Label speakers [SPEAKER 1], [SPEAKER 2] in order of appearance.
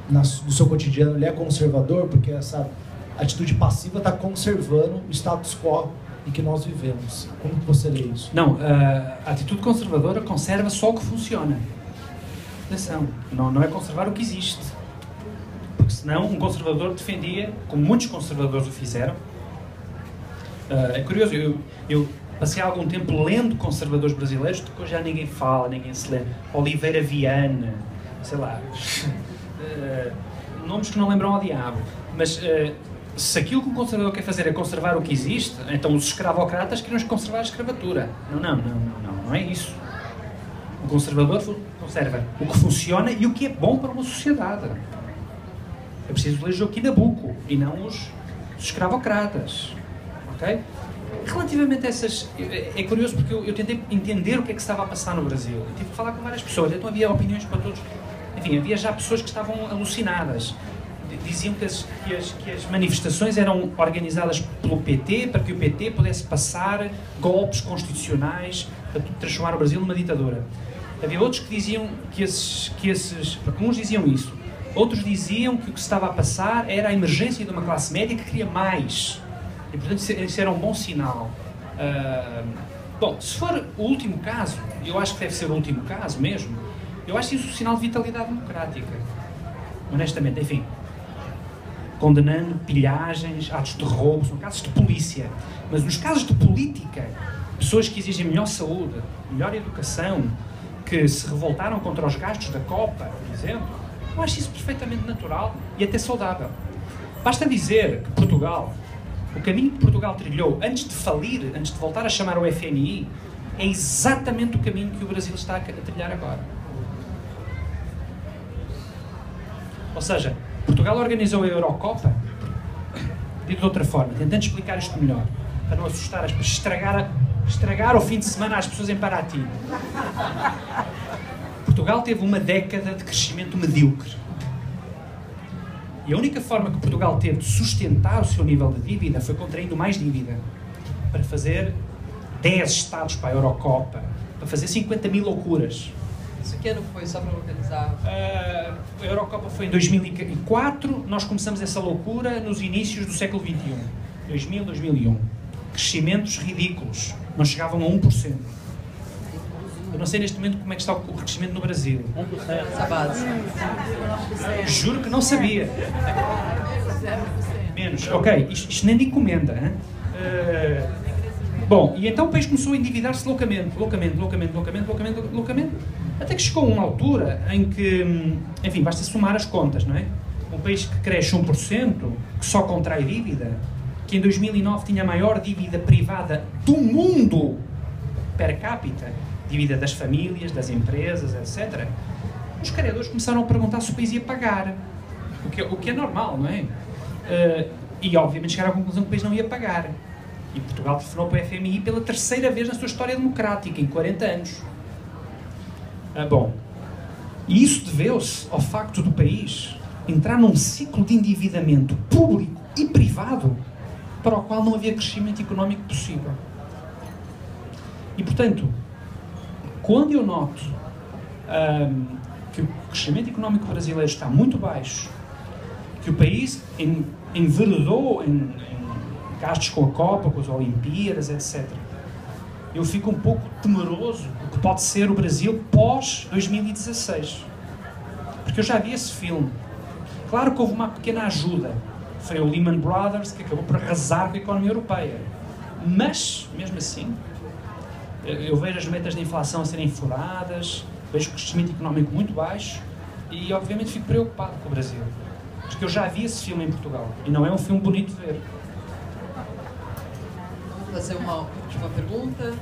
[SPEAKER 1] no seu cotidiano, ele é conservador, porque essa atitude passiva está conservando o status quo em que nós vivemos. Como que você lê isso?
[SPEAKER 2] Não, a atitude conservadora conserva só o que funciona. Atenção, não é conservar o que existe. Porque senão um conservador defendia, como muitos conservadores o fizeram. É curioso, eu passei algum tempo lendo conservadores brasileiros, de que já ninguém fala, ninguém se lê. Oliveira Viana, sei lá, nomes que não lembram ao diabo. Mas se aquilo que um conservador quer fazer é conservar o que existe, então os escravocratas queriam conservar a escravatura. Não é isso. O conservador conserva o que funciona e o que é bom para uma sociedade. É preciso ler Joaquim Nabuco e não os escravocratas. Okay? Relativamente a essas... É curioso porque eu tentei entender o que é que estava a passar no Brasil. Eu tive que falar com várias pessoas, então havia opiniões para todos. Enfim, havia já pessoas que estavam alucinadas. Diziam que as manifestações eram organizadas pelo PT para que o PT pudesse passar golpes constitucionais para transformar o Brasil numa ditadura. Havia outros que diziam que esses... Uns diziam isso. Outros diziam que o que se estava a passar era a emergência de uma classe média que queria mais. E, portanto, isso era um bom sinal. Bom, se for o último caso, eu acho que deve ser o último caso mesmo, eu acho isso um sinal de vitalidade democrática. Honestamente, enfim. Condenando pilhagens, atos de roubo, são casos de polícia. Mas nos casos de política, pessoas que exigem melhor saúde, melhor educação, que se revoltaram contra os gastos da Copa, por exemplo, eu acho isso perfeitamente natural e até saudável. Basta dizer que Portugal, o caminho que Portugal trilhou antes de falir, antes de voltar a chamar o FMI, é exatamente o caminho que o Brasil está a trilhar agora. Ou seja, Portugal organizou a Eurocopa, dito de outra forma, tentando explicar isto melhor, para não assustar as pessoas, estragar o fim de semana às pessoas em Paraty. Portugal teve uma década de crescimento medíocre. E a única forma que Portugal teve de sustentar o seu nível de dívida foi contraindo mais dívida. Para fazer 10 estados para a Eurocopa, para fazer 50 mil loucuras.
[SPEAKER 3] Isso que ano foi, só para localizar?
[SPEAKER 2] A Eurocopa foi em 2004, nós começamos essa loucura nos inícios do século XXI. 2000, 2001. Crescimentos ridículos, não chegavam a 1%. Eu não sei neste momento como é que está o crescimento no Brasil.
[SPEAKER 3] 1%. Essa base.
[SPEAKER 2] Juro que não sabia. Menos. Ok, isto nem de encomenda. Hein? Bom, e então o país começou a endividar-se loucamente. Até que chegou a uma altura em que, enfim, basta somar as contas, não é? Um país que cresce 1%, que só contrai dívida, que em 2009 tinha a maior dívida privada do mundo per capita, dívida das famílias, das empresas, etc. Os credores começaram a perguntar se o país ia pagar, o que é normal, não é? E obviamente chegaram à conclusão que o país não ia pagar. E Portugal telefonou para o FMI pela terceira vez na sua história democrática, em 40 anos. Bom, e isso deveu-se ao facto do país entrar num ciclo de endividamento público e privado para o qual não havia crescimento económico possível. E, portanto, quando eu noto que o crescimento económico brasileiro está muito baixo, que o país enveredou em gastos com a Copa, com as Olimpíadas, etc., eu fico um pouco temeroso do que pode ser o Brasil pós-2016. Porque eu já vi esse filme. Claro que houve uma pequena ajuda. Foi o Lehman Brothers que acabou por arrasar com a economia europeia. Mas, mesmo assim, eu vejo as metas de inflação a serem furadas, vejo o crescimento económico muito baixo e, obviamente, fico preocupado com o Brasil. Porque eu já vi esse filme em Portugal e não é um filme bonito de ver.
[SPEAKER 3] Vamos fazer uma última pergunta.